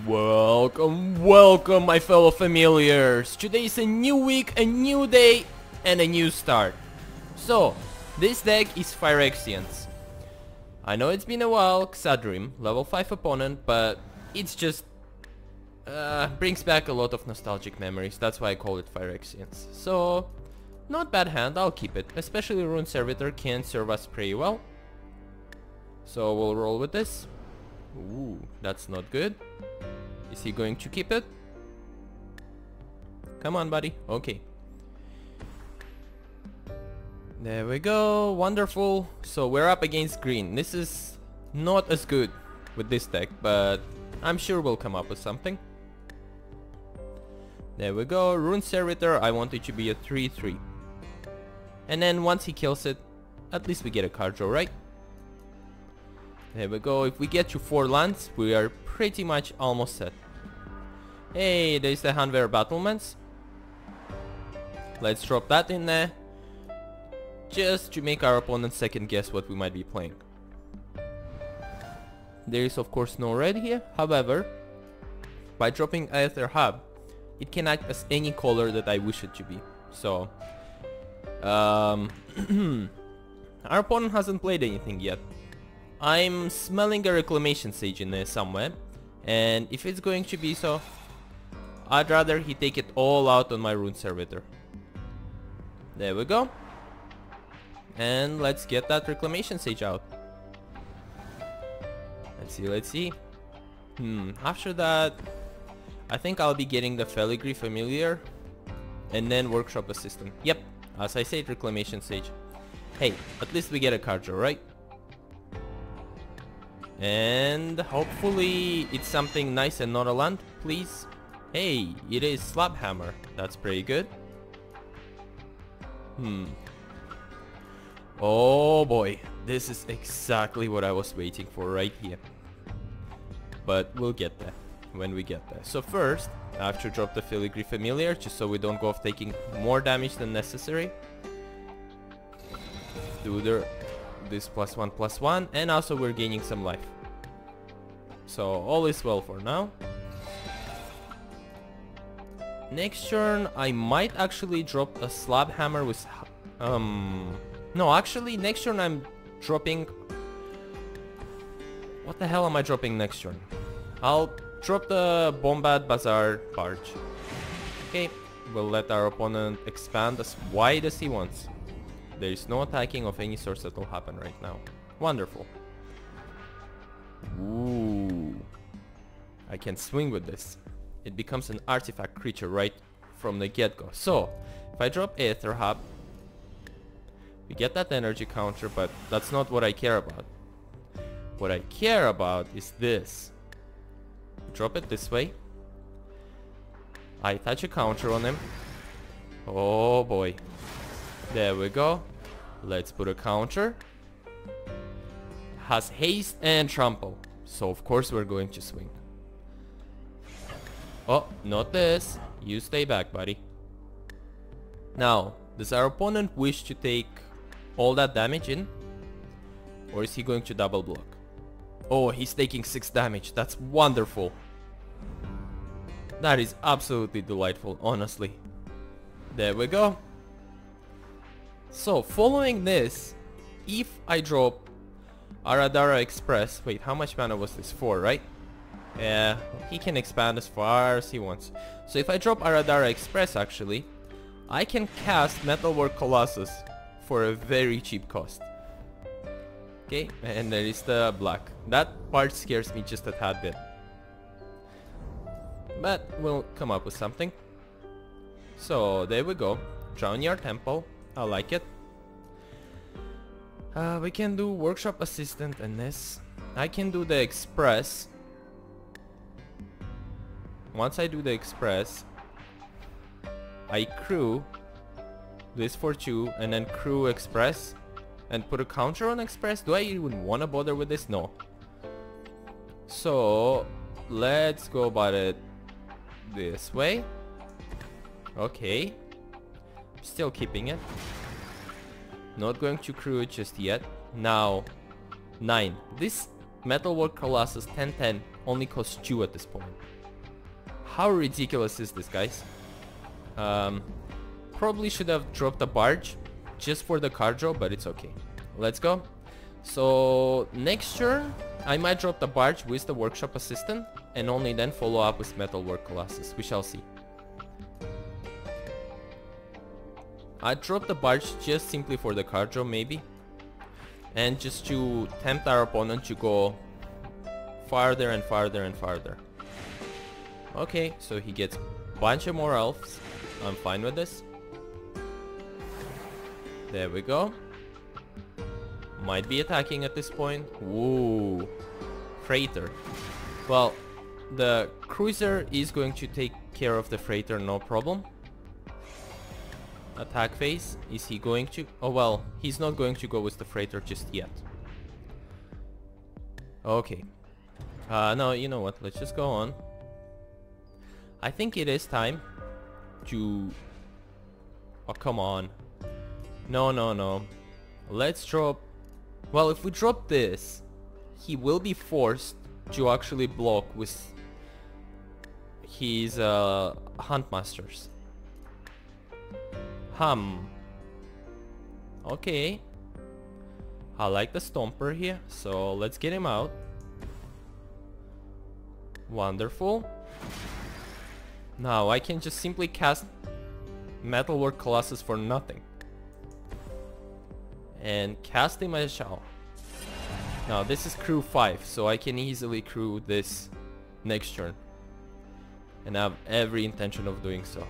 Welcome my fellow familiars. Today is a new week, a new day, and a new start. So, this deck is Phyrexians. I know it's been a while, Xadrim, level 5 opponent, but it's just brings back a lot of nostalgic memories. That's why I call it Phyrexians. So, not bad hand, I'll keep it. Especially Runed Servitor can serve us pretty well. So we'll roll with this. Ooh, that's not good. Is he going to keep it? Come on, buddy. Okay. There we go. Wonderful. So we're up against green. This is not as good with this deck, but I'm sure we'll come up with something. There we go. Runed Servitor, I want it to be a 3-3. And then once he kills it, at least we get a card draw, right? There we go. If we get to 4 lands, we are pretty much almost set. Hey, there's the Hanweir Battlements. Let's drop that in there, just to make our opponent second guess what we might be playing. There is of course no red here. However, by dropping Aether Hub, it can act as any color that I wish it to be. So, our opponent hasn't played anything yet. I'm smelling a Reclamation Sage in there somewhere, and if it's going to be so, I'd rather he take it all out on my Runed Servitor. There we go. And let's get that Reclamation Sage out. Let's see. After that, I think I'll be getting the Filigree Familiar and then Workshop Assistant. Yep, as I said, Reclamation Sage. Hey, at least we get a card draw, right? And hopefully it's something nice and not a land, please. Hey, it is Slab Hammer. That's pretty good. Oh boy, this is exactly what I was waiting for right here. But we'll get there when we get there. So first, I have to drop the Filigree Familiar just so we don't go off taking more damage than necessary. Do this +1/+1, and also we're gaining some life. So all is well for now. Next turn I might actually drop a Slab Hammer with no, actually next turn I'm dropping... What the hell am I dropping next turn? I'll drop the Bombat, Bazaar, Barge. Okay, we'll let our opponent expand as wide as he wants. There is no attacking of any sort that will happen right now. Wonderful. Ooh. I can swing with this. It becomes an artifact creature right from the get-go. So, if I drop Aether Hub, we get that energy counter, but that's not what I care about. What I care about is this. Drop it this way. I attach a counter on him. Oh boy. There we go. Let's put a counter. Has haste and trample, so of course we're going to swing. Oh, not this. You stay back, buddy. Now, does our opponent wish to take all that damage in? Or is he going to double block? Oh, he's taking 6 damage. That's wonderful. That is absolutely delightful, honestly. There we go. So, following this, if I drop Aradare Express... Wait, how much mana was this? 4, right? Yeah, he can expand as far as he wants. So if I drop Aradare Express, actually, I can cast Metalwork Colossus for a very cheap cost. Okay, and there is the black. That part scares me just a tad bit. But we'll come up with something. So there we go. Drownyard Temple. I like it. We can do Workshop Assistant and this. I can do the Express. Once I do the Express, I crew this for 2 and then crew Express and put a counter on Express. Do I even want to bother with this? No. So let's go about it this way. Okay. Still keeping it. Not going to crew it just yet. Now 9. This Metalwork Colossus 1010 only costs 2 at this point. How ridiculous is this, guys? Probably should have dropped a barge just for the card draw, but it's okay. Let's go. So next turn I might drop the barge with the workshop assistant and only then follow up with Metalwork Colossus. We shall see. I dropped the barge just simply for the card draw maybe, and just to tempt our opponent to go farther and farther and farther. Okay, so he gets a bunch of more elves. I'm fine with this. There we go. Might be attacking at this point. Ooh, Freighter. Well, the Cruiser is going to take care of the Freighter, no problem. Attack phase. Is he going to? Oh well, he's not going to go with the Freighter just yet. Okay. No, you know what? Let's just go on. I think it is time to... Oh, come on. No, no, no. Let's drop... Well, if we drop this, he will be forced to actually block with his Huntmasters. Okay. I like the Stomper here, so let's get him out. Wonderful. Now I can just simply cast Metalwork Colossus for nothing. And cast him as shall. Now this is crew 5, so I can easily crew this next turn. And I have every intention of doing so.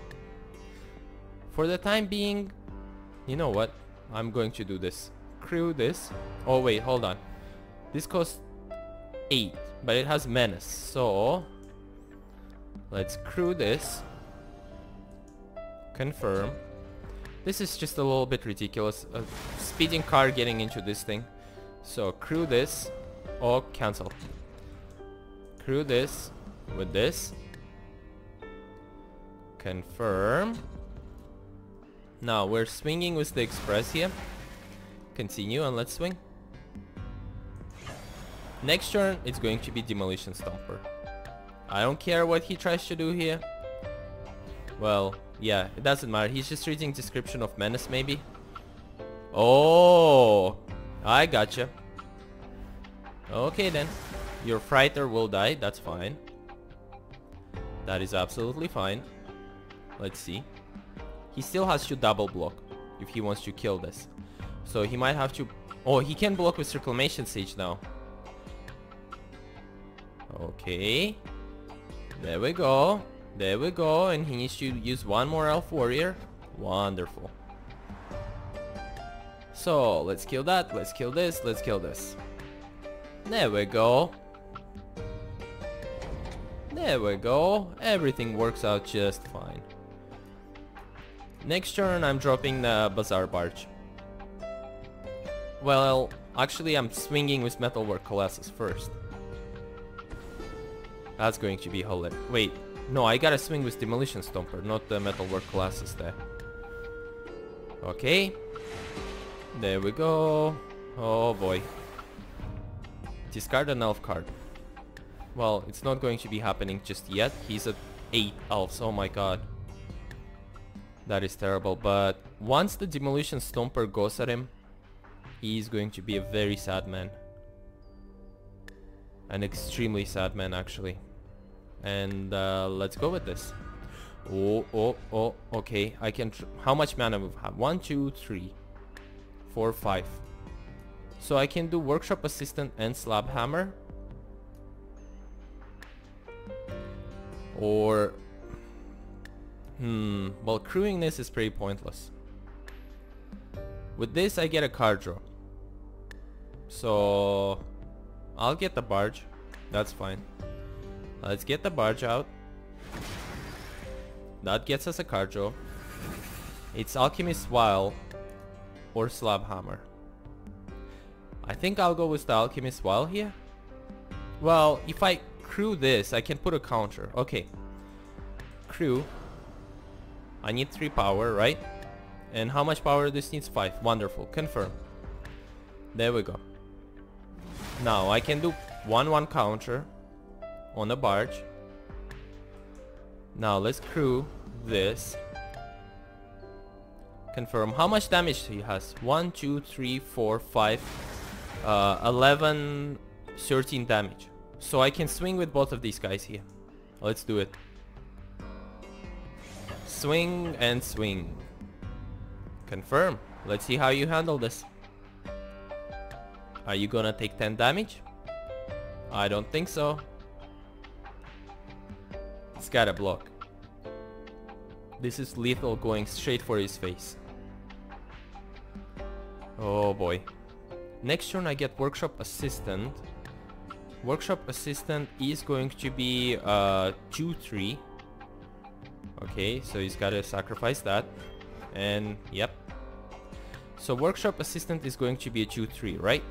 For the time being, you know what? I'm going to do this. Crew this. Oh wait, hold on. This costs 8, but it has menace, so let's crew this. Confirm. This is just a little bit ridiculous. A speeding car getting into this thing. So crew this. Oh, cancel. Crew this with this. Confirm. Now we're swinging with the Express here. Continue and let's swing. Next turn it's going to be Demolition Stomper. I don't care what he tries to do here. Well, yeah, it doesn't matter. He's just reading description of menace maybe. Oh, I gotcha. Okay then. Your Freighter will die. That's fine. That is absolutely fine. Let's see. He still has to double block if he wants to kill this. So he might have to... Oh, he can block with Reclamation Siege now. Okay. There we go. There we go. And he needs to use one more Elf Warrior. Wonderful. So, let's kill that. Let's kill this. Let's kill this. There we go. There we go. Everything works out just fine. Next turn I'm dropping the Bazaar Barge. Well, actually I'm swinging with Metalwork Colossus first. That's going to be hilarious. Wait, no, I gotta swing with Demolition Stomper, not the Metalwork Colossus there. Okay. There we go. Oh boy. Discard an elf card. Well, it's not going to be happening just yet. He's at 8 elves, oh my god. That is terrible, but once the Demolition Stomper goes at him, he's going to be a very sad man. An extremely sad man, actually. And let's go with this. Oh, okay. I can... How much mana we have? 1, 2, 3, 4, 5. So I can do Workshop Assistant and Slab Hammer. Or... well, crewing this is pretty pointless. With this I get a card draw. So I'll get the barge. That's fine. Let's get the barge out. That gets us a card draw. It's Alchemist Vial or Slab Hammer. I think I'll go with the Alchemist Vial here. Well, if I crew this, I can put a counter. Okay. Crew. I need 3 power, right? And how much power this needs? 5. Wonderful. Confirm. There we go. Now I can do 1/1 counter on a barge. Now let's crew this. Confirm how much damage he has. 1, 2, 3, 4, 5, 11, 13 damage. So I can swing with both of these guys here. Let's do it. Swing and swing. Confirm. Let's see how you handle this. Are you gonna take 10 damage? I don't think so. It's gotta block. This is lethal, going straight for his face. Oh boy. Next turn I get Workshop Assistant. Workshop Assistant is going to be 2-3. Okay, so he's gotta sacrifice that. And yep. So Workshop Assistant is going to be a 2-3, right?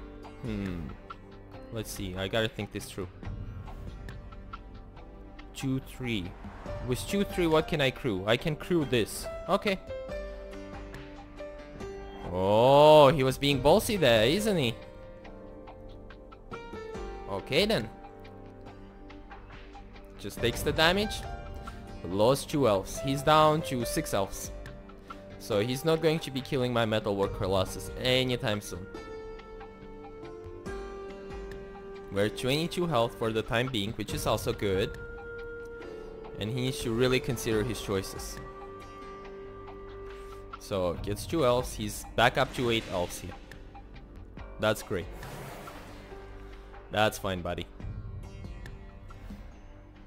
Let's see, I gotta think this through. 2-3. With 2-3, what can I crew? I can crew this. Okay. Oh, he was being ballsy there, isn't he? Okay then. Just takes the damage. Lost 2 elves. He's down to 6 elves. So he's not going to be killing my Metalwork Colossus anytime soon. We're 22 health for the time being, which is also good. And he needs to really consider his choices. So gets 2 elves. He's back up to 8 elves here. That's great. That's fine, buddy.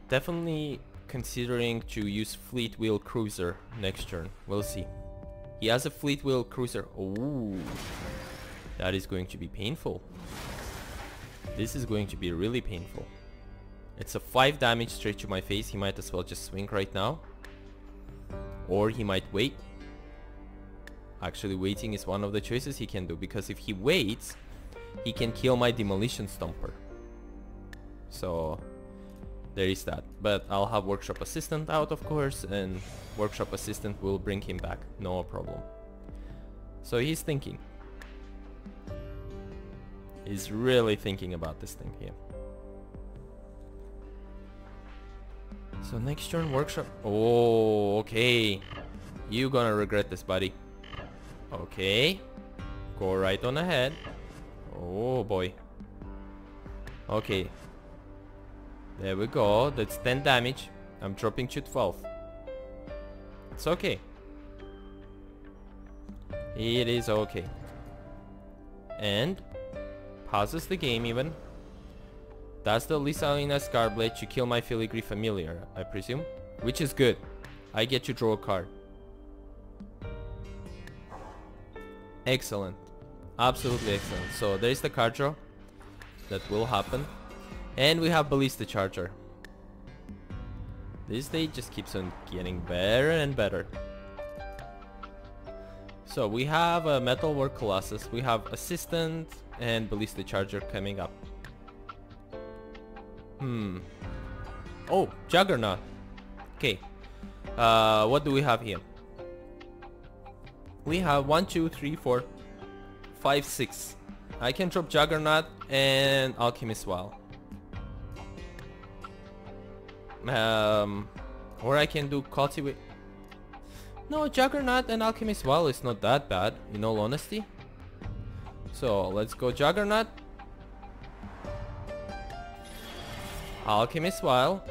Definitely considering to use Fleetwheel Cruiser next turn. We'll see. He has a Fleetwheel Cruiser. Ooh, that is going to be painful. This is going to be really painful. It's a 5 damage straight to my face. He might as well just swing right now. Or he might wait. Actually, waiting is one of the choices he can do, because if he waits, he can kill my Demolition Stomper. So there is that. But I'll have Workshop Assistant out, of course, and Workshop Assistant will bring him back. No problem. So he's thinking. He's really thinking about this thing here. So next turn, Workshop. Oh, okay. You gonna regret this, buddy. Okay. Go right on ahead. Oh boy. Okay. There we go. That's 10 damage. I'm dropping to 12. It's okay. It is okay. And pauses the game even. That's the Lysalina Scarblade to kill my Filigree Familiar, I presume. Which is good. I get to draw a card. Excellent. Absolutely excellent. So there is the card draw. That will happen. And we have Ballista Charger. This day just keeps on getting better and better. So we have a Metalwork Colossus. We have Assistant and Ballista Charger coming up. Oh, Juggernaut. Okay. What do we have here? We have 1, 2, 3, 4, 5, 6. I can drop Juggernaut and Alchemist Vial. Or I can do Cultivator. No, Juggernaut and Alchemist Vial is not that bad, in all honesty. So let's go Juggernaut. Alchemist Vial.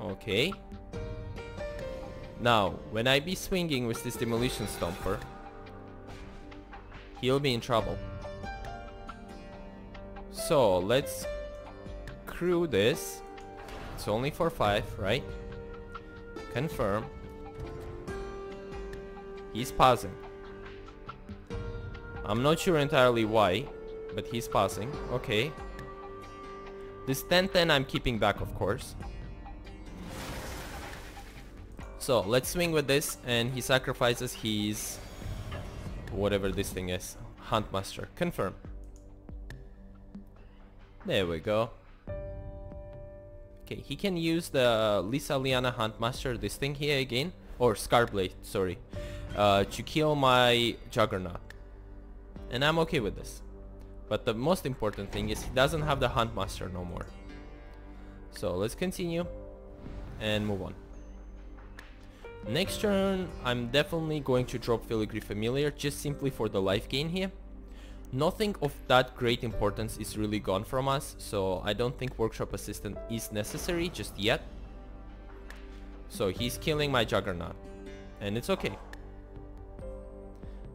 Okay. Now, when I be swinging with this Demolition Stomper, he'll be in trouble. So let's crew this. It's only for 5, right? Confirm. He's pausing. I'm not sure entirely why, but he's pausing. Okay. This 10-10 I'm keeping back, of course. So let's swing with this, and he sacrifices his whatever this thing is. Huntmaster. Confirm. There we go. Okay, he can use the Lysalina Huntmaster, this thing here again, or Scarblade, sorry, to kill my Juggernaut. And I'm okay with this. But the most important thing is he doesn't have the Huntmaster no more. So let's continue and move on. Next turn, I'm definitely going to drop Filigree Familiar just simply for the life gain here. Nothing of that great importance is really gone from us, so I don't think Workshop Assistant is necessary just yet. So he's killing my Juggernaut, and it's okay.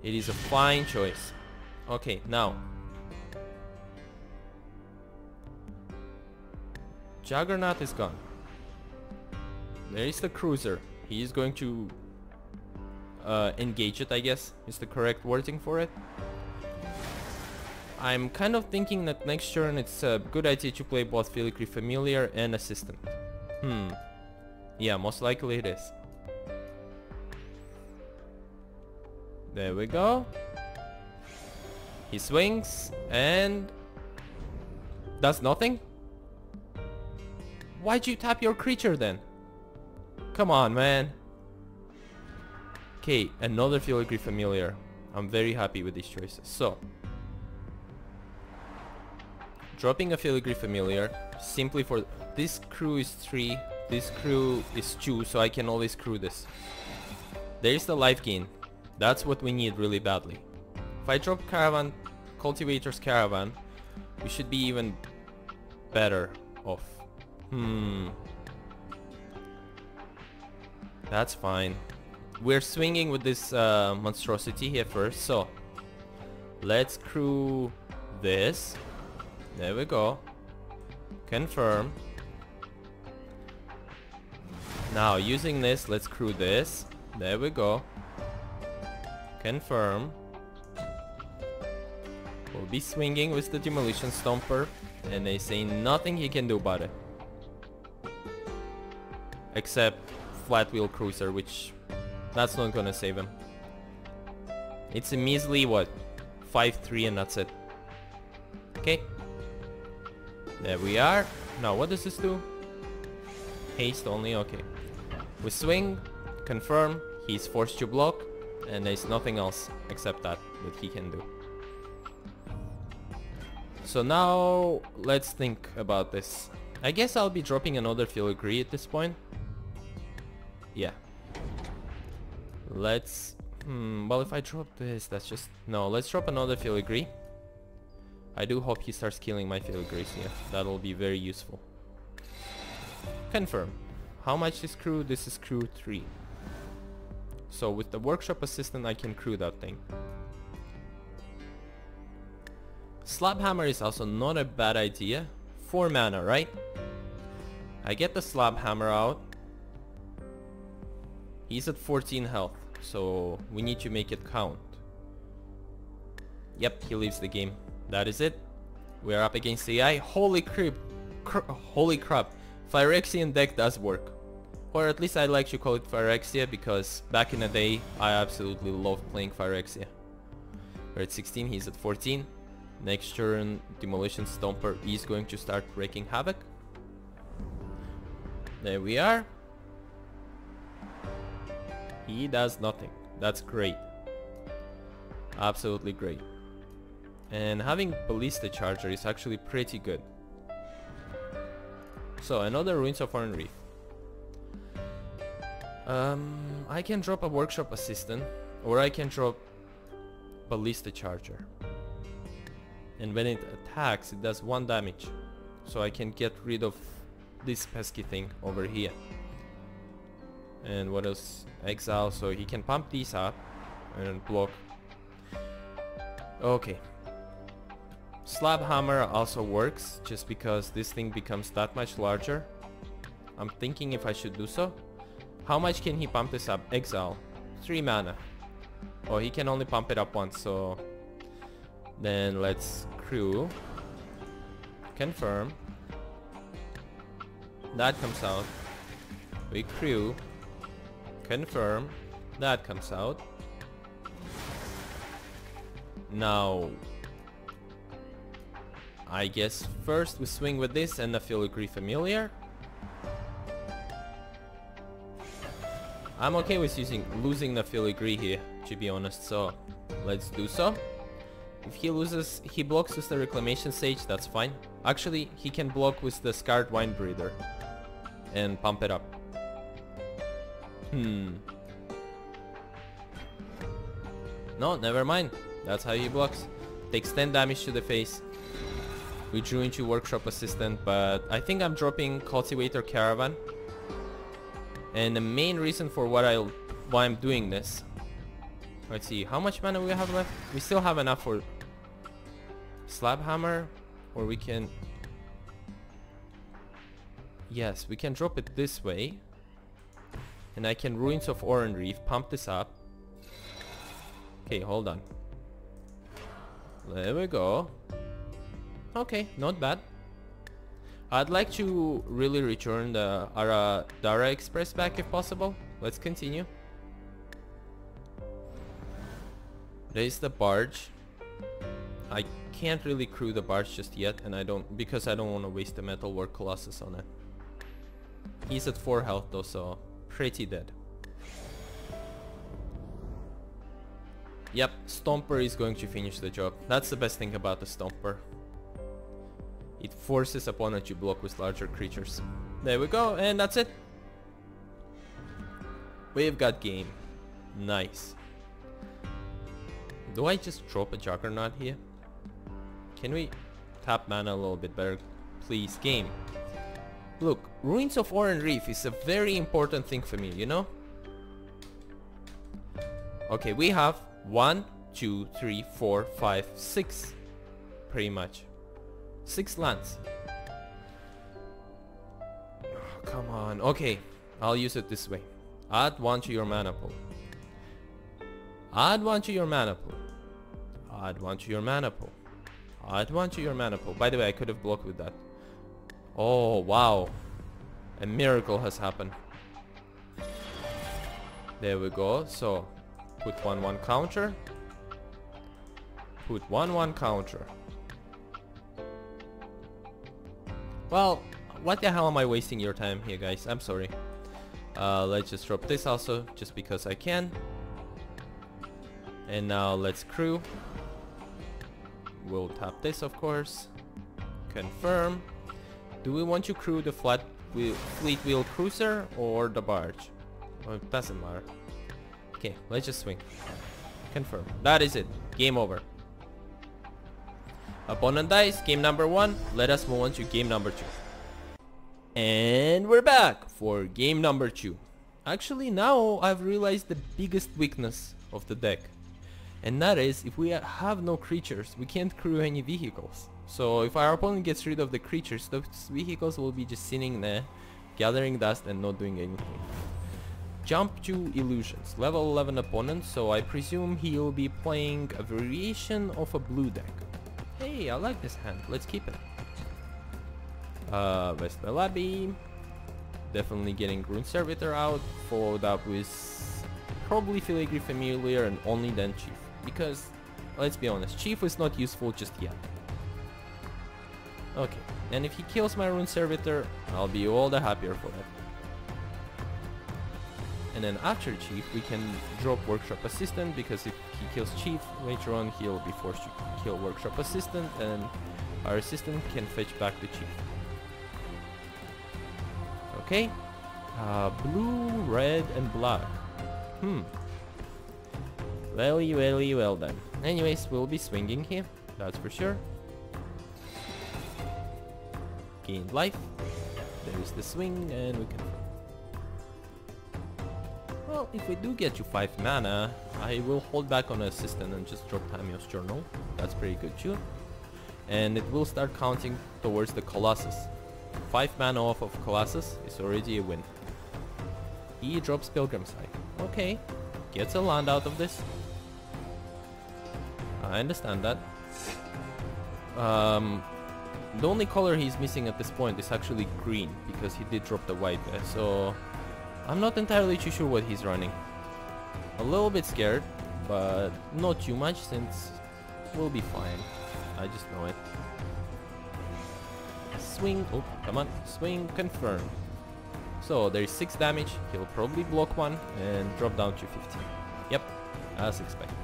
It is a fine choice. Okay, now Juggernaut is gone. There is the Cruiser. He is going to engage it, I guess, is the correct wording for it. I'm kind of thinking that next turn it's a good idea to play both Filigree Familiar and Assistant. Yeah, most likely it is. There we go. He swings and does nothing? Why'd you tap your creature then? Come on, man. Okay, another Filigree Familiar. I'm very happy with these choices. So, dropping a Filigree Familiar simply for... This crew is 3, this crew is 2, so I can always crew this. There's the life gain. That's what we need really badly. If I drop Caravan, Cultivator's Caravan, we should be even better off. That's fine. We're swinging with this monstrosity here first, so let's crew this. There we go. Confirm. Now using this, let's crew this. There we go. Confirm. We'll be swinging with the Demolition Stomper, and they say nothing he can do about it. Except Fleetwheel Cruiser, which that's not gonna save him. It's a measly, what, 5-3, and that's it. Okay. There we are. Now what does this do? Haste only, okay. We swing, confirm, he's forced to block, and there's nothing else except that he can do. So now let's think about this. I guess I'll be dropping another Filigree at this point. Yeah. Let's... well, if I drop this, that's just... No, let's drop another Filigree. I do hope he starts killing my Filigrees here. That'll be very useful. Confirm. How much is crew? This is crew 3. So with the Workshop Assistant I can crew that thing. Slab Hammer is also not a bad idea. 4 mana, right? I get the Slab Hammer out. He's at 14 health, so we need to make it count. Yep, he leaves the game. That is it. We're up against AI. Holy crap. Holy crap. Phyrexian deck does work. Or at least I like to call it Phyrexia, because back in the day I absolutely loved playing Phyrexia. We're at 16, he's at 14. Next turn, Demolition Stomper is going to start wreaking havoc. There we are. He does nothing. That's great. Absolutely great. And having Ballista Charger is actually pretty good. So another Ruins of Oran-Rief. I can drop a Workshop Assistant, or I can drop Ballista Charger. And when it attacks, it does 1 damage. So I can get rid of this pesky thing over here. And what else? Exile, so he can pump these up and block. Okay. Slab Hammer also works, just because this thing becomes that much larger. I'm thinking if I should do so. How much can he pump this up? Exile. 3 mana. Oh, he can only pump it up once, so... Then let's crew. Confirm. That comes out. We crew. Confirm. That comes out. Now... I guess first we swing with this and the Filigree Familiar. I'm okay with losing the Filigree here, to be honest, so let's do so. If he loses, he blocks with the Reclamation Sage, that's fine. Actually, he can block with the Scarred Wine Breeder and pump it up. No, never mind. That's how he blocks. Takes 10 damage to the face. We drew into Workshop Assistant, but I think I'm dropping Cultivator Caravan. And the main reason for why I'm doing this. Let's see, how much mana we have left? We still have enough for Slab Hammer, or we can... Yes, we can drop it this way. And I can Ruins of Oran-Rief, pump this up. Okay, hold on. There we go. Okay, not bad. I'd like to really return the Aradare Express back if possible. Let's continue. There's the Barge. I can't really crew the Barge just yet, and because I don't want to waste the Metalwork Colossus on it. He's at 4 health though, so pretty dead. Yep, Stomper is going to finish the job. That's the best thing about the Stomper. It forces opponent to block with larger creatures. There we go, and that's it. We've got game. Nice. Do I just drop a Juggernaut here? Can we tap mana a little bit better? Please, game. Look, Ruins of Oran-Rief is a very important thing for me, you know? Okay, we have 1, 2, 3, 4, 5, 6. Pretty much. 6 lands. Oh, come on. Okay, I'll use it this way. Add 1 to your mana pool. Add 1 to your mana pool. Add 1 to your mana pool. Add 1 to your mana pool. By the way, I could have blocked with that. Oh, wow. A miracle has happened. There we go. So, put 1/1 counter. Put 1/1 counter. Well, what the hell am I wasting your time here, guys? I'm sorry. Let's just drop this also, just because I can. And now let's crew. We'll tap this, of course. Confirm. Do we want to crew the Fleetwheel Cruiser or the Barge? Well, it doesn't matter. Okay, let's just swing. Confirm. That is it. Game over. Opponent dies. Game number 1. Let us move on to game number 2. And we're back for game number 2. Actually, now I've realized the biggest weakness of the deck. And that is, if we have no creatures, we can't crew any vehicles. So if our opponent gets rid of the creatures, those vehicles will be just sitting there, gathering dust and not doing anything. Jump to Illusions. Level 11 opponent, so I presume he'll be playing a variation of a blue deck. Hey, I like this hand. Let's keep it. Westvale Abbey. Definitely getting Runed Servitor out, followed up with probably Filigree Familiar and only then Chief. Because, let's be honest, Chief is not useful just yet. Okay, and if he kills my Runed Servitor, I'll be all the happier for it. And then after Chief, we can drop Workshop Assistant, because if he kills Chief, later on he'll be forced to kill Workshop Assistant, and our Assistant can fetch back the Chief. Okay, blue, red, and black. Well then. Anyways, we'll be swinging here, that's for sure. Gained life. There's the swing, and we can... Well, if we do get to 5 mana, I will hold back on Assistant and just drop Tamiyo's Journal. That's pretty good too. And it will start counting towards the Colossus. 5 mana off of Colossus is already a win. He drops Pilgrim's Eye. Okay, gets a land out of this. I understand that. The only color he's missing at this point is actually green, because he did drop the white there, so I'm not entirely too sure what he's running. A little bit scared, but not too much, since we'll be fine. I just know it. Swing, oh, come on, swing, confirm. So there's 6 damage, he'll probably block 1 and drop down to 15. Yep, as expected.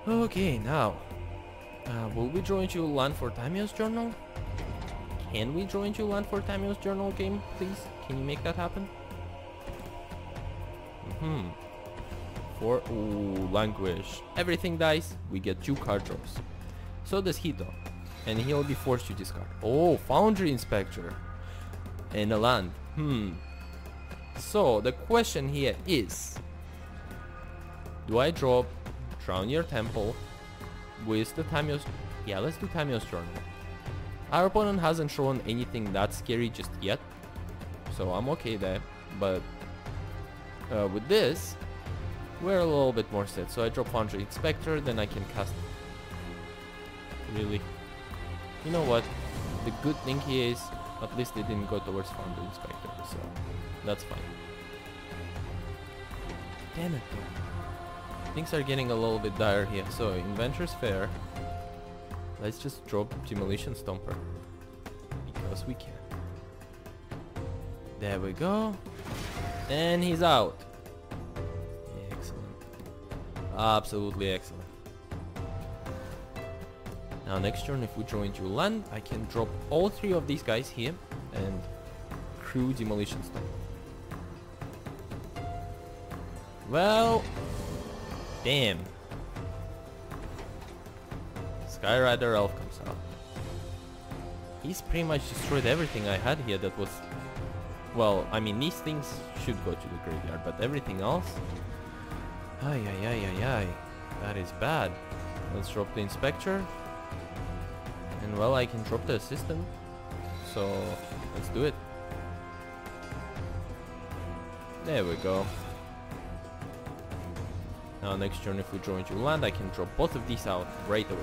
Okay, now, will we draw into land for Tamiyo's journal? Can we draw into land for Tamiyo's journal game, please? Can you make that happen? Languish. Everything dies, we get 2 card draws. So does Hito, and he'll be forced to discard. Oh, Foundry Inspector. And a land. So, the question here is, do I drop Drownyard Temple with the Tamiyo's... Yeah, let's do Tamiyo's journal. Our opponent hasn't shown anything that scary just yet, so I'm okay there. But with this, we're a little bit more set. So I drop Foundry Inspector, then I can cast... Really? You know what? The good thing here is, at least they didn't go towards Foundry Inspector, so that's fine. Damn it though. Things are getting a little bit dire here. So, Inventors Fair. Let's just drop Demolition Stomper. Because we can. There we go. And he's out. Excellent. Absolutely excellent. Now next turn, if we draw into land, I can drop all 3 of these guys here and crew Demolition Stomper. Well, damn. Skyrider Elf comes out. He's pretty much destroyed everything I had here that was... Well, I mean, these things should go to the graveyard, but everything else... Ay, ay, ay, ay, ay. That is bad. Let's drop the Inspector. And well, I can drop the Assistant. So, let's do it. There we go. Now next turn, if we draw into land, I can drop both of these out right away.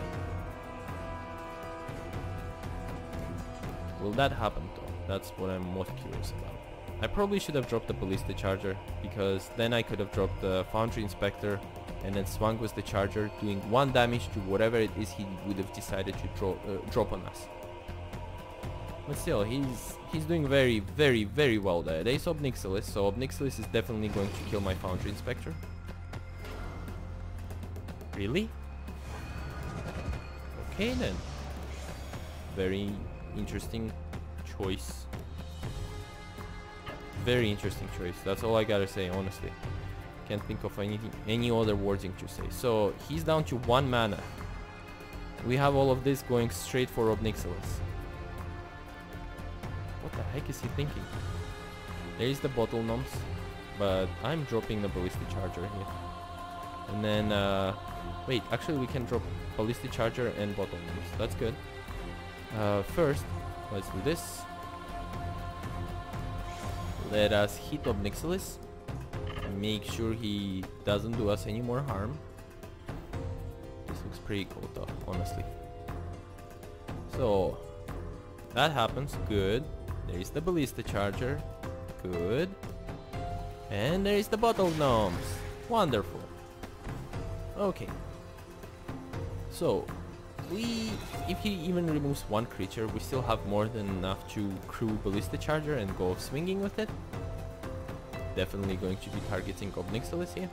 Will that happen though? That's what I'm most curious about. I probably should have dropped the Ballista Charger, because then I could have dropped the Foundry Inspector and then swung with the Charger, doing 1 damage to whatever it is he would have decided to drop on us. But still, he's doing very, very, very well there. There is Obnixilis, so Obnixilis is definitely going to kill my Foundry Inspector. Really? Okay then. Very interesting choice. Very interesting choice. That's all I gotta say, honestly. Can't think of any other wording to say. So he's down to 1 mana. We have all of this going straight for Obnixilis. What the heck is he thinking? There is the Bottle Gnomes, but I'm dropping the Ballista Charger here. And then, wait, actually we can drop Ballista Charger and Bottle Gnomes. That's good. First, let's do this. Let us hit Obnixilis. Make sure he doesn't do us any more harm. This looks pretty cool though, honestly. So, that happens. Good. There is the Ballista Charger. Good. And there is the Bottle Gnomes. Wonderful. Okay. So, if he even removes 1 creature, we still have more than enough to crew Ballista Charger and go swinging with it. Definitely going to be targeting Obnixilis here.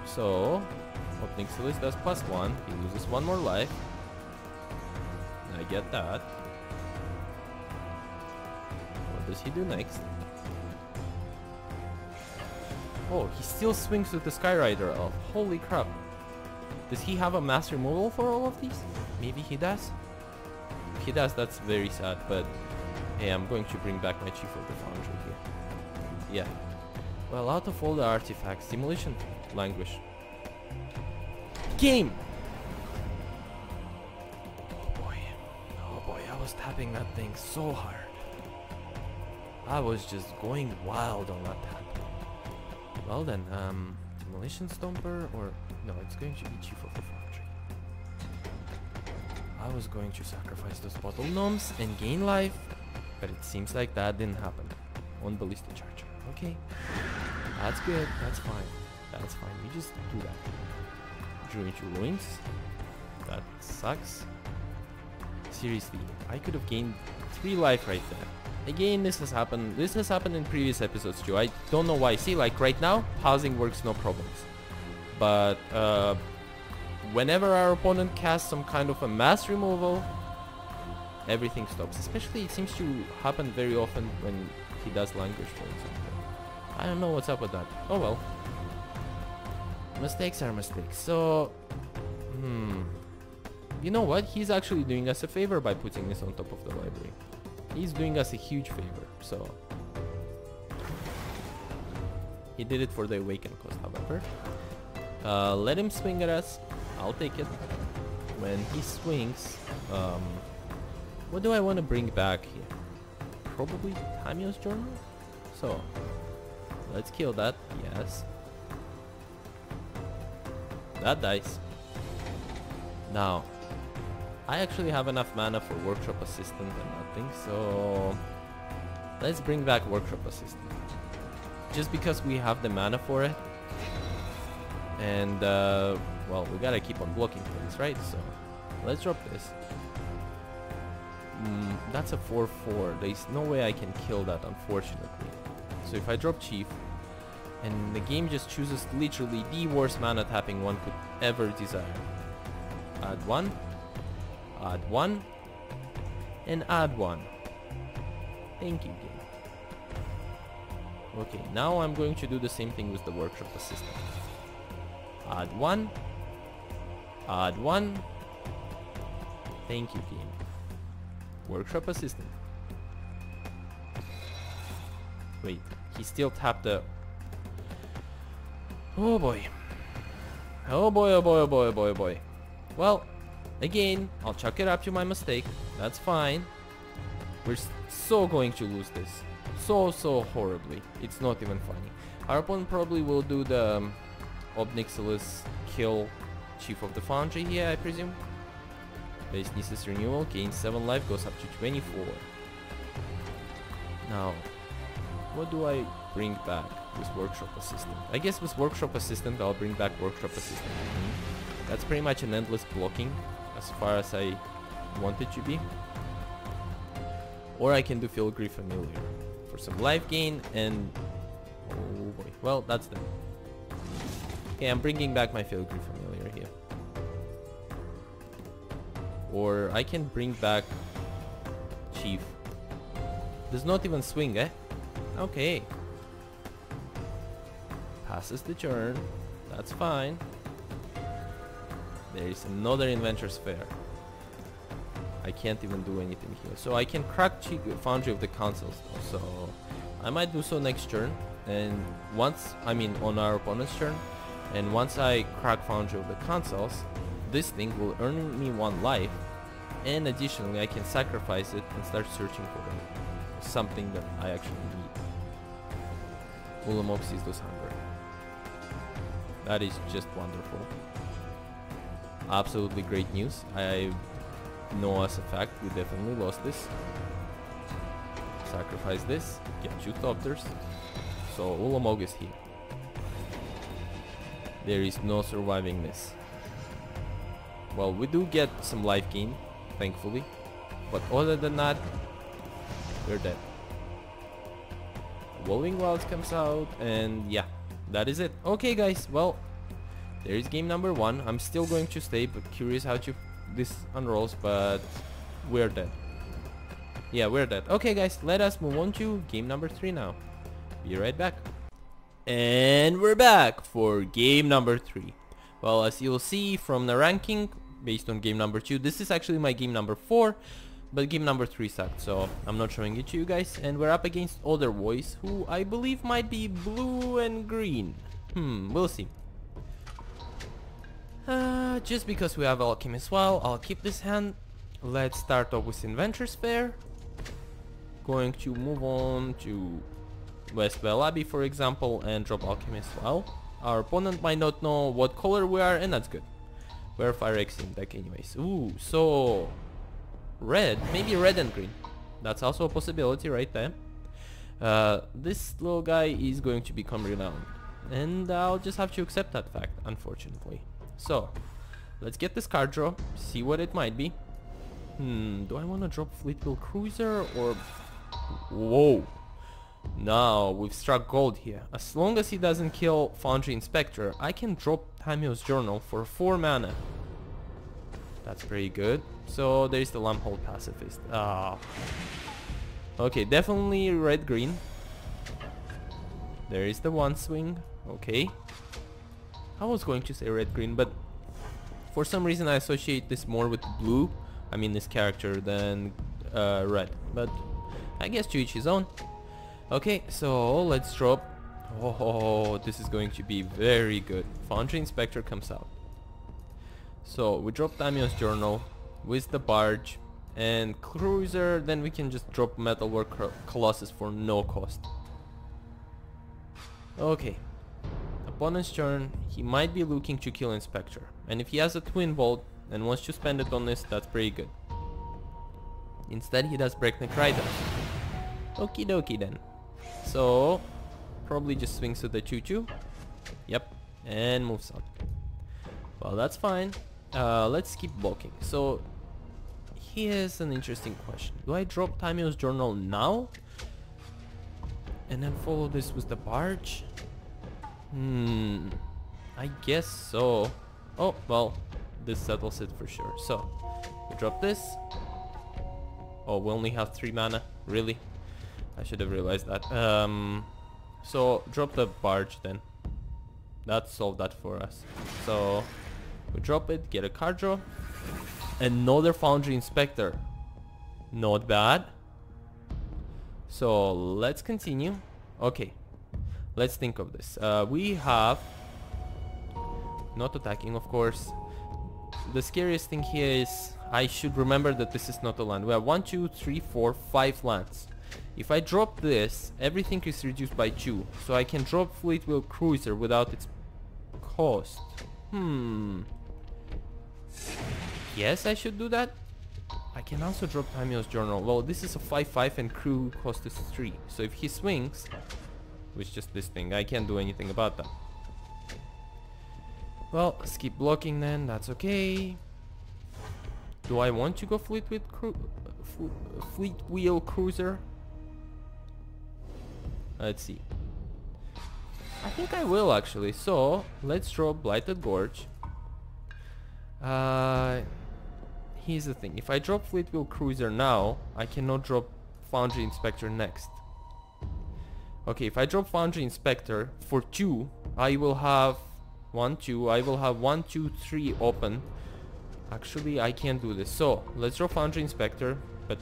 So, Obnixilis does +1. He loses 1 more life. I get that. What does he do next? Oh, he still swings with the Skyrider Elf. Holy crap. Does he have a mass removal for all of these? Maybe he does? If he does, that's very sad, but hey, I'm going to bring back my Chief of the Foundry here. Yeah. Well, out of all the artifacts, Demolition Languish. Game! Oh boy, I was tapping that thing so hard. I was just going wild on that tap. Well then, Demolition Stomper, or no, it's going to be Chief of the Foundry. I was going to sacrifice those Bottle Gnomes and gain life, but it seems like that didn't happen on Ballista Charger. Okay, that's good, that's fine, that's fine, we just do that. Drew into Ruins, that sucks. Seriously, I could have gained 3 life right there. Again, this has happened in previous episodes too. I don't know why. See, like right now, pausing works no problems. But whenever our opponent casts some kind of a mass removal, everything stops. Especially it seems to happen very often when he does language turns. I don't know what's up with that. Oh well. Mistakes are mistakes. So, you know what? He's actually doing us a favor by putting this on top of the library. He's doing us a huge favor, so... He did it for the awaken cost, however. Let him swing at us. I'll take it. When he swings... what do I want to bring back here? Probably Tamiyo's Journal? So... Let's kill that. Yes. That dies. Now... I actually have enough mana for Workshop Assistant and nothing, so let's bring back Workshop Assistant. Just because we have the mana for it. And, well, we gotta keep on blocking things, right? So, let's drop this. That's a 4-4. There's no way I can kill that, unfortunately. So if I drop Chief, and the game just chooses literally the worst mana tapping one could ever desire. Add 1. Add 1 and add 1. Thank you, game. Okay, now I'm going to do the same thing with the Workshop Assistant. Add 1. Add 1. Thank you, game. Workshop Assistant. Wait, he still tapped the... Oh boy. Oh boy, oh boy, oh boy, oh boy, oh boy. Well... Again, I'll chuck it up to my mistake. That's fine. We're so going to lose this. So horribly. It's not even funny. Our opponent probably will do the Obnixilis kill Chief of the Foundry here, I presume. Base Nieces Renewal, gains 7 life, goes up to 24. Now, what do I bring back with Workshop Assistant? I guess with Workshop Assistant, I'll bring back Workshop Assistant. That's pretty much an endless blocking. As far as I want it to be. Or I can do Filigree Familiar for some life gain and... Oh boy. Well, that's done. Okay, I'm bringing back my Filigree Familiar here. Or I can bring back Chief. Does not even swing, eh? Okay. Passes the turn. That's fine. There is another Inventors Fair. I can't even do anything here. So I can crack Foundry of the Consuls though. So I might do so next turn. And once, I mean on our opponent's turn. And once I crack Foundry of the Consuls, this thing will earn me 1 life. And additionally I can sacrifice it and start searching for something that I actually need. Ulamog sees those hunger. That is just wonderful. Absolutely great news. I know as a fact we definitely lost this. Sacrifice this, get 2 Thopters. So Ulamog is here. There is no surviving this. Well, we do get some life gain, thankfully. But other than that, we're dead. Evolving Wilds comes out and yeah, that is it. Okay guys, well, there is game number 1. I'm still going to stay, but curious how this unrolls, but we're dead. Yeah, we're dead. Okay guys, let us move on to game number 3 now. Be right back. And we're back for game number 3. Well, as you'll see from the ranking, based on game number 2, this is actually my game number 4, but game number 3 sucked, so I'm not showing it to you guys. And we're up against other boys, who I believe might be blue and green. We'll see. Just because we have Alchemist, well, I'll keep this hand. Let's start off with Inventors Fair. Going to move on to Westvale Abbey, for example, and drop Alchemist. Well, our opponent might not know what color we are, and that's good. We're Phyrexian deck anyways. Ooh, so... red, maybe red and green. That's also a possibility right there. This little guy is going to become renowned. And I'll just have to accept that fact, unfortunately. So, let's get this card draw, see what it might be. Do I want to drop Fleetwheel Cruiser or... Whoa. Now, we've struck gold here. As long as he doesn't kill Foundry Inspector, I can drop Tamiyo's Journal for 4 mana. That's pretty good. So, there's the Lamphold Pacifist. Okay, definitely red-green. There is the one swing. Okay. I was going to say red-green, but for some reason I associate this more with blue. I mean this character than red. But I guess to each his own. Okay, so let's drop. Oh, this is going to be very good. Foundry Inspector comes out. So we drop Tamiyo's Journal with the Barge and Cruiser. Then we can just drop Metalwork Colossus for no cost. Okay. Opponent's turn. He might be looking to kill Inspector. And if he has a Twin Bolt and wants to spend it on this, that's pretty good. Instead he does Breakneck Rider. Okie dokie then. So, probably just swings with the 2-2. Yep. And moves on. Well, that's fine. Let's keep blocking. So, here's an interesting question. Do I drop Tamiyo's Journal now? And then follow this with the Barge? I guess so. Oh, well, this settles it for sure. So, we drop this. Oh, we only have 3 mana. Really? I should have realized that. So drop the Barge then. That solved that for us. So we drop it, get a card draw. Another Foundry Inspector. Not bad. So let's continue. Okay. Let's think of this. We have not attacking, of course. The scariest thing here is I should remember that this is not a land. We have 1, 2, 3, 4, 5 lands. If I drop this, everything is reduced by 2. So I can drop Fleetwheel Cruiser without its cost. Yes, I should do that. I can also drop Tamiyo's Journal. Well, this is a 5-5 and crew cost is 3. So if he swings, with just this thing, I can't do anything about that. Well, let's keep blocking then. That's okay. Do I want to go Fleetwheel Cruiser? Let's see. I think I will actually. So let's draw Blighted Gorge. Here's the thing. If I drop Fleetwheel Cruiser now, I cannot drop Foundry Inspector next. Okay, if I drop Foundry Inspector for 2, I will have 1, 2. I will have 1, 2, 3 open. Actually, I can't do this. So let's draw Foundry Inspector. But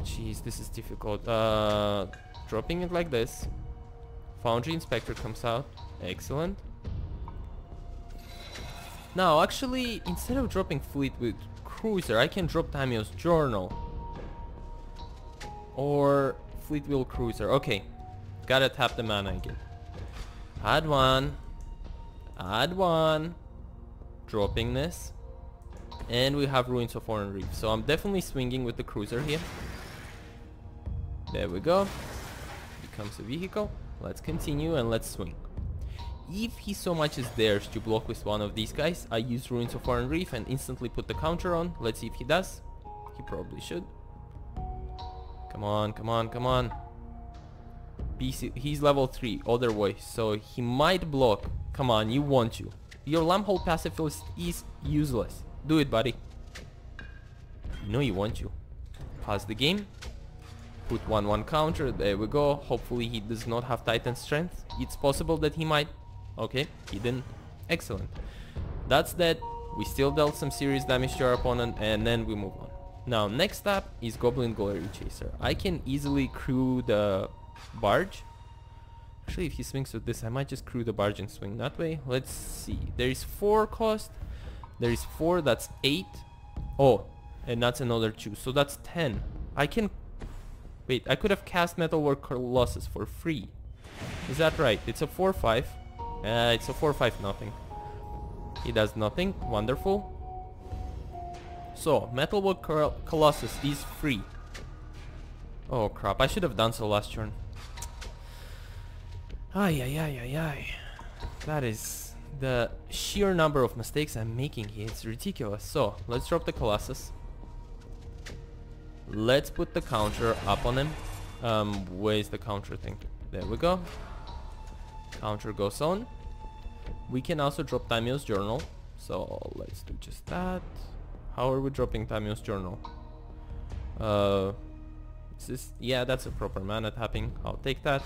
jeez, this is difficult. Dropping it like this. Foundry Inspector comes out. Excellent. Now, actually, instead of dropping Fleetwheel Cruiser, I can drop Tamiyo's Journal. Or Fleetwheel Cruiser. Okay. Gotta tap the mana again. Add 1. Add 1. Dropping this. And we have Ruins of Oran-Rief. So I'm definitely swinging with the Cruiser here. There we go. Becomes a vehicle. Let's continue and let's swing. If he so much as dares to block with one of these guys, I use Ruins of Oran-Rief and instantly put the counter on. Let's see if he does. He probably should. Come on, come on, come on. He's level 3, otherwise, so he might block. Come on, you want to. Your Lamphold Pacifist is useless. Do it, buddy. You know you want to. Pause the game. Put 1/1 counter. There we go. Hopefully he does not have Titan Strength. It's possible that he might. Okay, he didn't. Excellent. That's that. We still dealt some serious damage to our opponent, and then we move on. Now, next up is Goblin Glory Chaser. I can easily crew the Barge. Actually, if he swings with this, I might just crew the Barge and swing that way. Let's see. There is 4 cost. There is 4. That's 8. Oh, and that's another 2. So that's 10. I can... Wait, I could have cast Metalwork Colossus for free. Is that right? It's a 4-5. It's a 4-5 nothing. He does nothing. Wonderful. So, Metalwork Colossus is free. Oh crap, I should have done so last turn. Ay. That is The sheer number of mistakes I'm making here, it's ridiculous. So, let's drop the Colossus. Let's put the counter up on him. Where's the counter thing? There we go. Counter goes on. We can also drop Tamiyo's journal. So, let's do just that. How are we dropping Tamiyo's journal? Is this... Yeah, that's a proper mana tapping. I'll take that.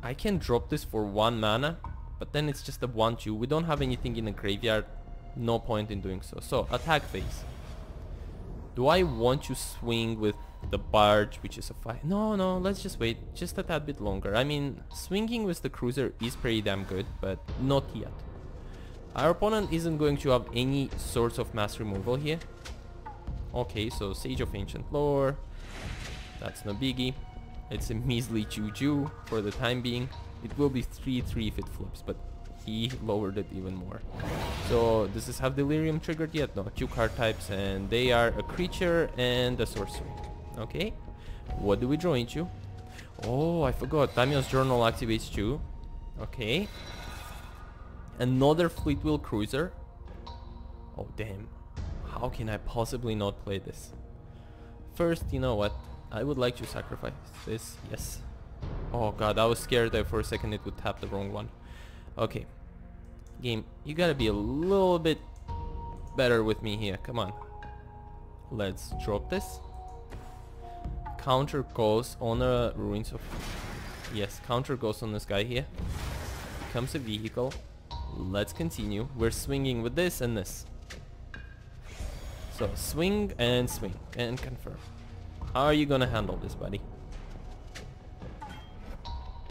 I can drop this for 1 mana, but then it's just a 1-2. We don't have anything in the graveyard. No point in doing so. So, attack phase. Do I want to swing with the Barge, which is a 5? No, no, let's just wait just a tad bit longer. I mean, swinging with the Cruiser is pretty damn good, but not yet. Our opponent isn't going to have any sorts of mass removal here. Okay, so Sage of Ancient Lore. That's no biggie. It's a measly 2-2 for the time being. It will be 3-3 if it flips, but he lowered it even more. So, does this have Delirium triggered yet? No, 2 card types, and they are a creature and a sorcery. Okay, what do we draw into? Oh, I forgot. Tamiyo's journal activates too. Okay. Another Fleetwheel Cruiser. Oh, damn. How can I possibly not play this? First, you know what? I would like to sacrifice this. Yes. Oh god, I was scared that for a second it would tap the wrong one. Okay. Game, you gotta be a little bit better with me here. Come on. Let's drop this. Counter goes on a Ruins of... Yes, counter goes on this guy here. Becomes a vehicle. Let's continue. We're swinging with this and this. So, swing and confirm. How are you gonna handle this, buddy?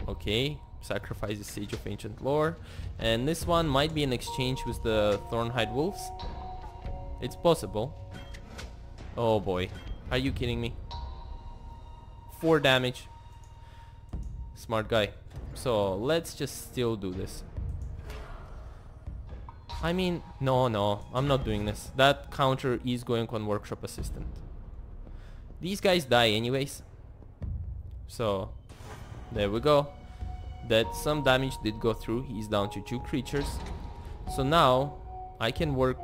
Okay, sacrifices Sage of Ancient Lore. And this one might be an exchange with the Thornhide Wolves. It's possible. Oh boy, are you kidding me? 4 damage. Smart guy. So, let's just still do this. I mean, no, I'm not doing this. That counter is going on Workshop Assistant. These guys die anyways. So, there we go. That some damage did go through. He's down to 2 creatures. So now, I can work...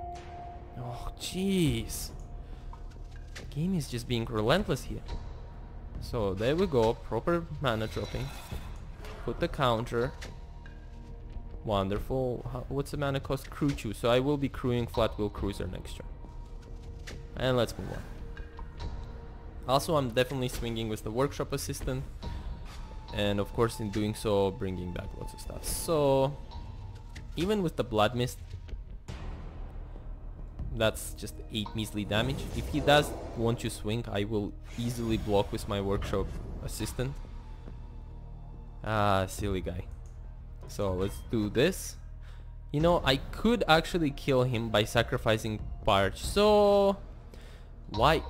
Oh, jeez. The game is just being relentless here. So, there we go. Proper mana dropping. Put the counter. Wonderful. What's the mana cost? Crew 2. So I will be crewing Fleetwheel Cruiser next turn. And let's move on. Also, I'm definitely swinging with the Workshop Assistant. And of course, in doing so, bringing back lots of stuff. So, even with the Blood Mist, that's just 8 measly damage. If he does want to swing, I will easily block with my Workshop Assistant. Ah, silly guy. So let's do this. You know, I could actually kill him by sacrificing Barge. So why?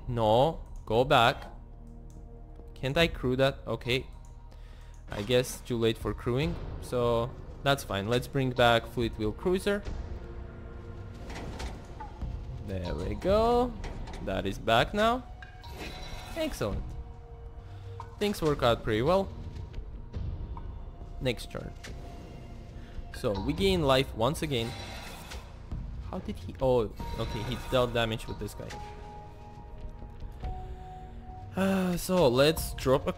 No. Go back. Can't I crew that? Okay. I guess too late for crewing. So that's fine. Let's bring back Fleetwheel Cruiser. There we go. That is back now. Excellent. Things work out pretty well. Next turn. So we gain life once again. How did he... Oh, okay, he dealt damage with this guy. So let's drop a...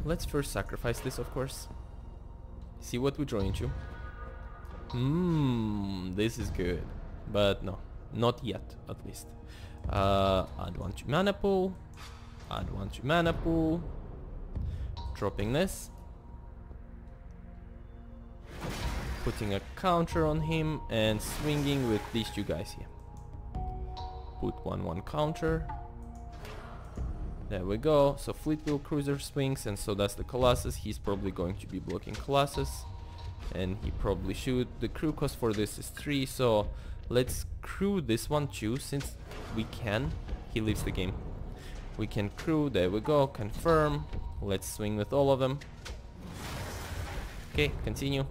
Let's first sacrifice this, of course. See what we draw into. This is good. But no, not yet, at least. Add 1 to mana pool. Add 1 to mana pool. Dropping this. Putting a counter on him and swinging with these 2 guys here. Put 1/1 counter. There we go. So Fleetwheel Cruiser swings, and so does the Colossus. He's probably going to be blocking Colossus, and he probably should. The crew cost for this is 3, so let's crew this one too, since we can. He leaves the game. We can crew. There we go. Confirm. Let's swing with all of them. Okay, continue.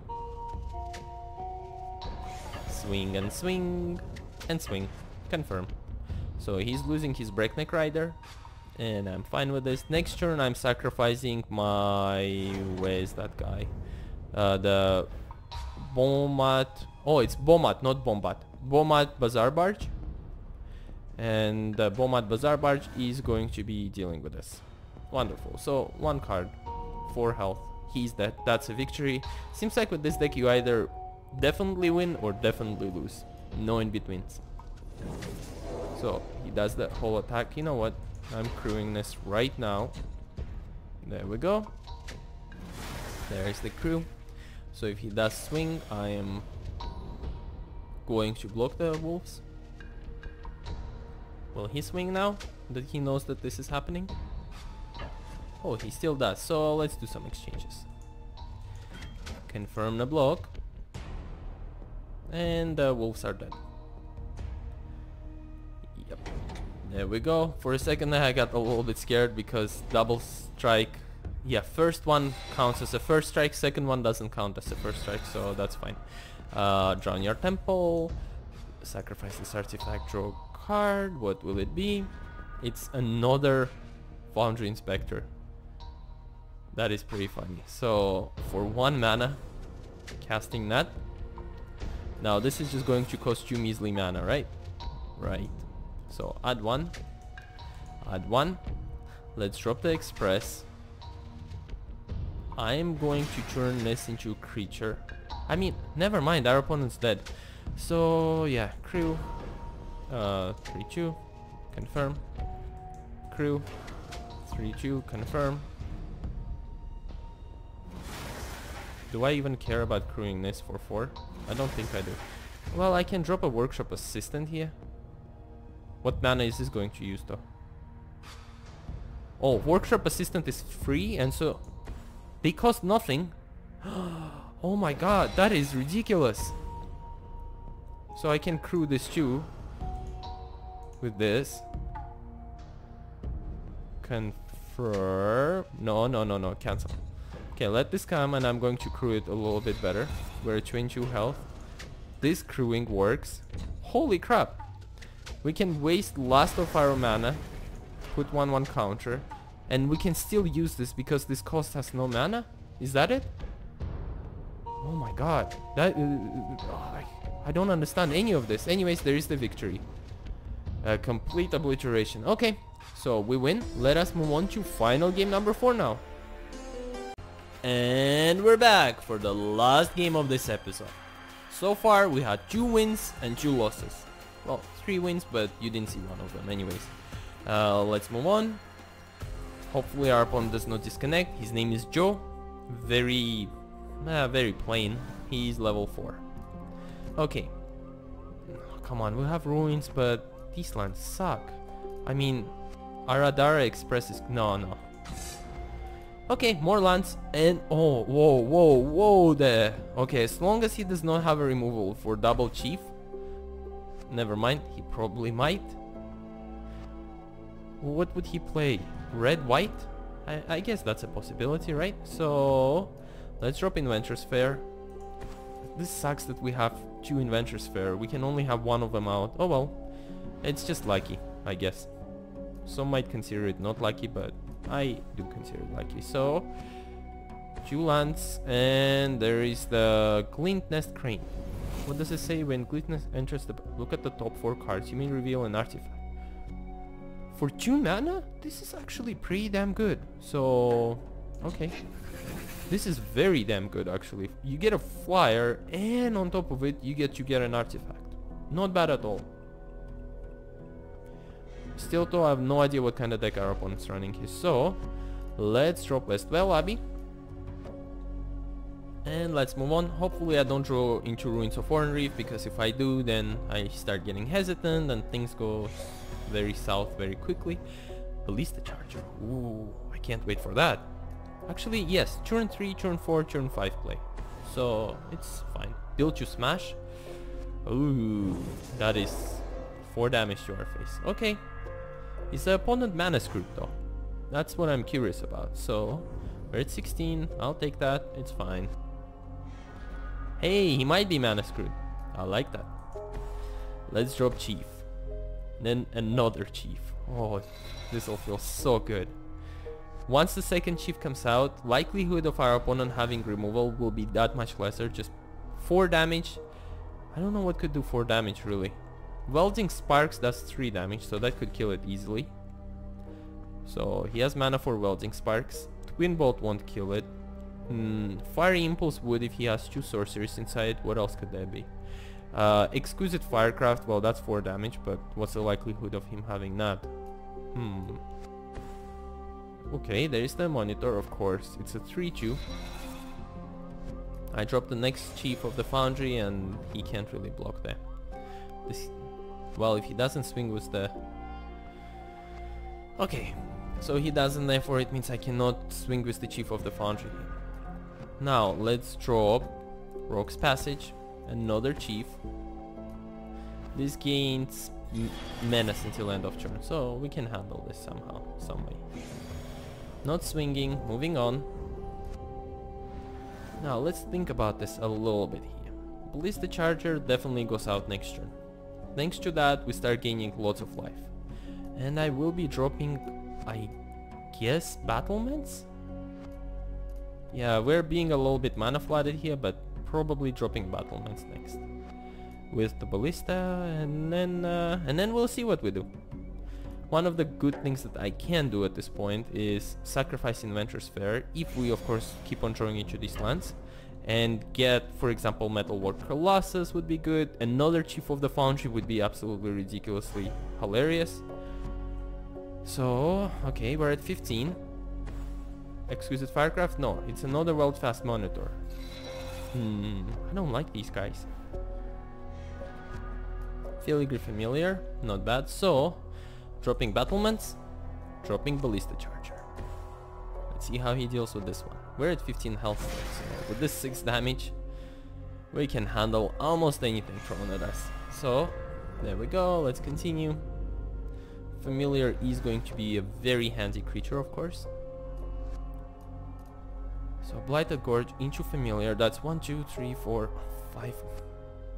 Swing and swing and swing. Confirm. So he's losing his Breakneck Rider, and I'm fine with this. Next turn I'm sacrificing my... where is that guy? The Bombat... oh, it's Bombat, not Bombat. Bombat Bazaar Barge. And the Bombat Bazaar Barge is going to be dealing with this. Wonderful. So, one card. 4 health. He's dead. That's a victory. Seems like with this deck you either definitely win or definitely lose. No in betweens. So, he does that whole attack. You know what? I'm crewing this right now. There we go. There's the crew. So if he does swing, I am going to block the wolves. Will he swing now that he knows that this is happening? Oh, he still does. So let's do some exchanges. Confirm the block. And the wolves are dead. Yep. There we go. For a second I got a little bit scared because double strike. Yeah, first one counts as a first strike, second one doesn't count as a first strike, so that's fine. Drownyard Temple. Sacrifice this artifact, draw a card. What will it be? It's another Foundry Inspector. That is pretty funny. So, for 1 mana, casting that. Now this is just going to cost you measly mana, right? Right. So add 1. Add 1. Let's drop the Express. I am going to turn this into a creature. I mean, never mind, our opponent's dead. So yeah, crew. 3-2. Confirm. Crew. 3-2. Confirm. Do I even care about crewing this for 4? I don't think I do. Well, I can drop a Workshop Assistant here. What mana is this going to use though? Oh, Workshop Assistant is free and so they cost nothing. Oh my god, that is ridiculous. So I can crew this too. With this. Confirm. No, cancel. Okay, let this come and I'm going to crew it a little bit better. We're at 22 health. This crewing works. Holy crap. We can waste last of our mana, put 1/1 counter, and we can still use this because this cost has no mana? Is that it? Oh my god. That I don't understand any of this. Anyways, there is the victory. A complete obliteration. Okay, so we win. Let us move on to final game number 4 now. And we're back for the last game of this episode. So far we had 2 wins and 2 losses. Well, 3 wins, but you didn't see one of them anyways. Let's move on. Hopefully our opponent does not disconnect. His name is Joe. Very plain. He's level 4. Okay. Come on, we have ruins, but these lands suck. I mean, Aradare Express is... No. Okay, more lands and... Oh, whoa there. Okay, as long as he does not have a removal for double chief. Never mind, he probably might. What would he play? Red, white? I guess that's a possibility, right? So, let's drop Inventors Fair. This sucks that we have 2 Inventors Fair. We can only have 1 of them out. Oh well, it's just lucky, I guess. Some might consider it not lucky, but I do consider it lucky. So, 2 lands, and there is the Glint Nest Crane. What does it say when Glint Nest enters the... Look at the top 4 cards. You may reveal an artifact. For 2 mana, this is actually pretty damn good. So, okay. This is very damn good actually. You get a flyer, and on top of it, you get an artifact. Not bad at all. Still though, I have no idea what kind of deck our opponent's running here. So, let's drop Westvale Abbey. And let's move on. Hopefully I don't draw into Ruins of Oran-Rief, because if I do, then I start getting hesitant and things go very south very quickly. Ballista Charger. Ooh, I can't wait for that. Actually, yes, turn 3, turn 4, turn 5 play. So, it's fine. Build to smash. Ooh, that is 4 damage to our face. Okay. Is the opponent mana screwed though? That's what I'm curious about. So, we're at 16. I'll take that. It's fine. Hey, he might be mana screwed. I like that. Let's drop Chief. Then another Chief. Oh, this'll feel so good. Once the second chief comes out, likelihood of our opponent having removal will be that much lesser. Just 4 damage. I don't know what could do 4 damage really. Welding Sparks does 3 damage, so that could kill it easily. So he has mana for Welding Sparks. Twin Bolt won't kill it. Fiery Impulse would if he has 2 sorceries inside. What else could there be? Exquisite Firecraft, well that's 4 damage, but what's the likelihood of him having that? Okay, there is the monitor, of course. It's a 3-2. I drop the next chief of the Foundry and he can't really block that. Well, if he doesn't swing with the... Okay, so he doesn't, therefore it means I cannot swing with the chief of the Foundry. Now, let's drop Rogue's Passage, another chief. This gains menace until end of turn, so we can handle this somehow, some way. Not swinging, moving on. Now let's think about this a little bit here. Ballista Charger definitely goes out next turn. Thanks to that we start gaining lots of life. And I will be dropping, I guess, Battlements? Yeah, we're being a little bit mana flooded here, but probably dropping Battlements next. With the Ballista, and then we'll see what we do. One of the good things that I can do at this point is sacrifice Inventors Fair, if we of course keep on drawing into these lands, and get, for example, Metalwork Colossus would be good. Another Chief of the Foundry would be absolutely ridiculously hilarious. So, okay, we're at 15. Exquisite Firecraft? No, it's another World Fast Monitor. I don't like these guys. Filigree Familiar, not bad. So, dropping Battlements, dropping Ballista Charger. Let's see how he deals with this one. We're at 15 health, so with this 6 damage, we can handle almost anything thrown at us. So, there we go, let's continue. Familiar is going to be a very handy creature, of course. So, Blighted Gorge into Familiar, that's 1, 2, 3, 4, 5,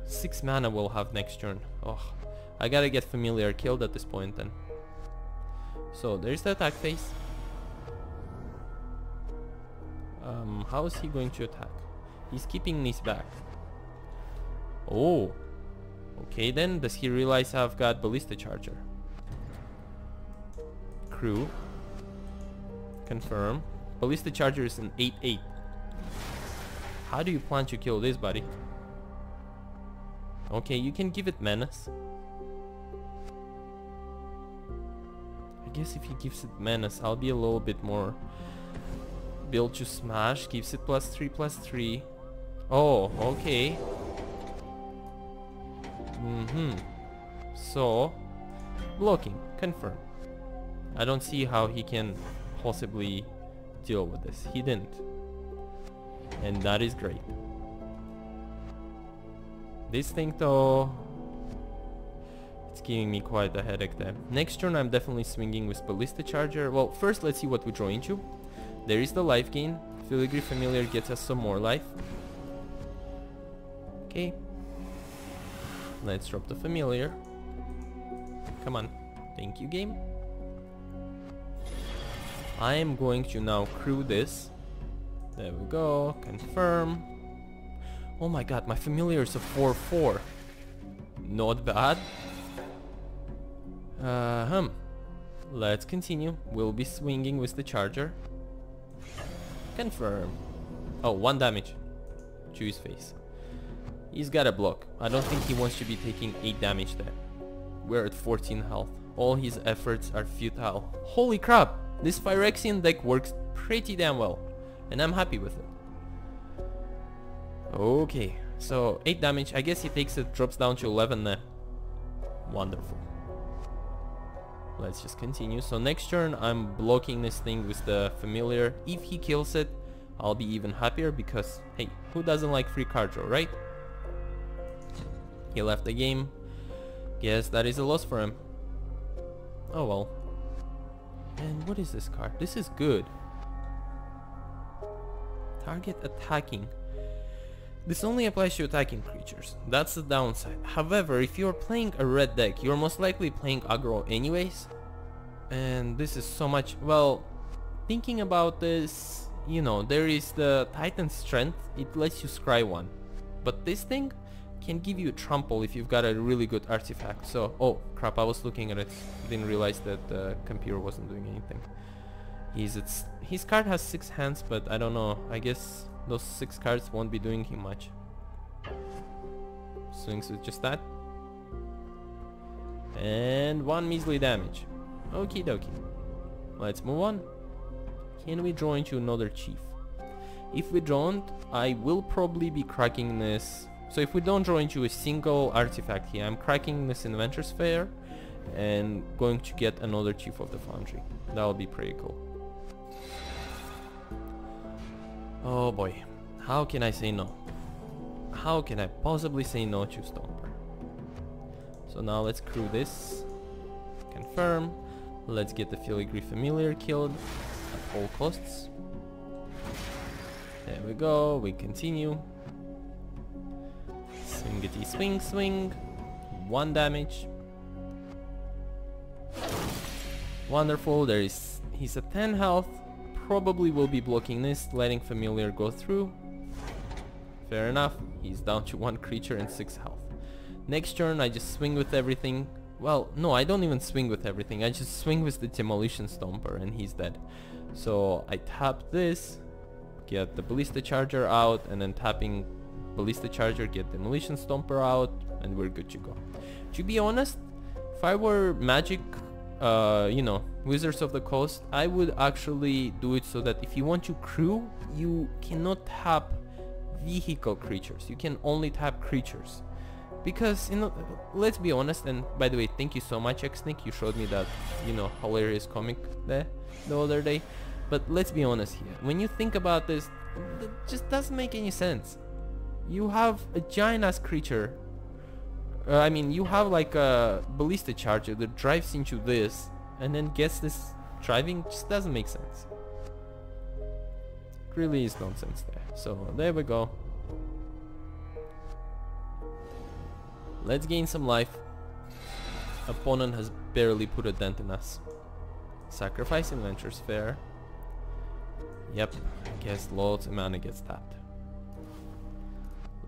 6 mana we'll have next turn. Oh, I gotta get Familiar killed at this point then. So there's the attack phase. How is he going to attack? He's keeping these back. Oh, okay then. Does he realize I've got Ballista Charger? Crew. Confirm. Ballista Charger is an 8/8. How do you plan to kill this, buddy? Okay, you can give it menace. I guess if he gives it menace, I'll be a little bit more built to smash. Gives it +3/+3. Oh, okay. So, blocking, confirm. I don't see how he can possibly deal with this. He didn't. And that is great. This thing though, it's giving me quite a headache there. Next turn I'm definitely swinging with Ballista Charger. Well, first let's see what we draw into. There is the life gain. Filigree Familiar gets us some more life. Okay. Let's drop the Familiar. Come on. Thank you, game. I am going to now crew this. There we go. Confirm. Oh my god, my Familiar is a 4/4. Not bad. Let's continue. We'll be swinging with the Charger. Confirm. Oh, 1 damage to his face. He's got a block. I don't think he wants to be taking 8 damage there. We're at 14 health. All his efforts are futile. Holy crap! This Phyrexian deck works pretty damn well. And I'm happy with it. Okay, so 8 damage. I guess he takes it, drops down to 11 there. Wonderful. Let's just continue. So next turn I'm blocking this thing with the Familiar. If he kills it, I'll be even happier because, hey, who doesn't like free card draw, right? He left the game. Guess that is a loss for him. Oh well. And what is this card? This is good. Target attacking. This only applies to attacking creatures. That's the downside. However, if you're playing a red deck, you're most likely playing aggro anyways. And this is so much, well, thinking about this, you know, there is the Titan Strength, it lets you scry one. But this thing can give you a trample if you've got a really good artifact. So, oh crap, I was looking at it, didn't realize that the computer wasn't doing anything. His card has 6 hands, but I don't know, I guess those 6 cards won't be doing him much. Swings with just that. And 1 measly damage. Okie dokie. Let's move on. Can we draw into another chief? If we don't, I will probably be cracking this. So if we don't draw into a single artifact here, I'm cracking this Inventors Fair and going to get another chief of the Foundry. That'll be pretty cool. Oh boy, how can I say no? How can I possibly say no to Stomper? So now let's crew this. Confirm. Let's get the Filigree Familiar killed at all costs. There we go, we continue. Swingity swing swing. 1 damage. Wonderful, he's at 10 health. Probably will be blocking this, letting Familiar go through. Fair enough, he's down to 1 creature and 6 health. Next turn I just swing with everything. Well, no, I don't even swing with everything. I just swing with the Demolition Stomper and he's dead. So I tap this, get the Ballista Charger out, and then tapping Ballista Charger, get Demolition Stomper out, and we're good to go. To be honest, if I were Magic, you know, Wizards of the Coast, I would actually do it so that if you want to crew, you cannot tap vehicle creatures. You can only tap creatures. Because, you know, let's be honest, and by the way, thank you so much, Xnick, you showed me that, you know, hilarious comic there the other day. But let's be honest here, when you think about this, it just doesn't make any sense. You have a giant ass creature, I mean, you have like a Ballista Charger that drives into this and then gets this driving, just doesn't make sense. It really is nonsense there. So there we go. Let's gain some life. Opponent has barely put a dent in us. Sacrifice Inventors Fair. Yep, I guess loads of mana gets tapped.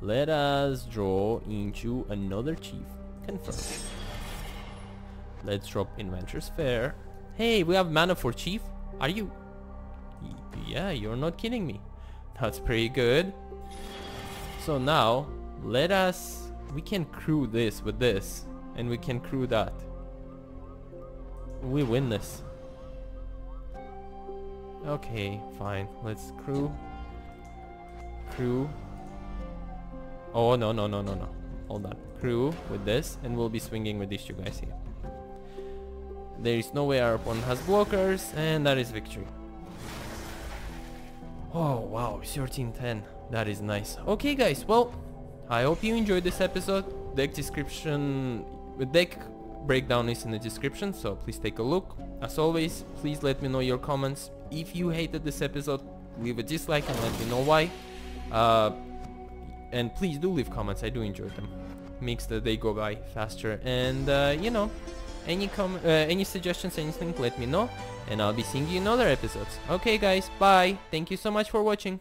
Let us draw into another chief. Confirm. Let's drop Inventors Fair. Hey, we have mana for chief? Are you? Yeah, you're not kidding me. That's pretty good. So now, let us... We can crew this with this, and we can crew that. We win this. Okay, fine. Let's crew. Crew. Oh, no. Hold on. Crew with this, and we'll be swinging with these 2 guys here. There is no way our opponent has blockers, and that is victory. Oh, wow. 13-10. That is nice. Okay, guys. Well, I hope you enjoyed this episode. Deck breakdown is in the description, so please take a look. As always, please let me know your comments. If you hated this episode, leave a dislike and let me know why. And please do leave comments, I do enjoy them. Makes the day go by faster. And you know, any suggestions, anything, let me know. And I'll be seeing you in other episodes. Okay guys, bye. Thank you so much for watching.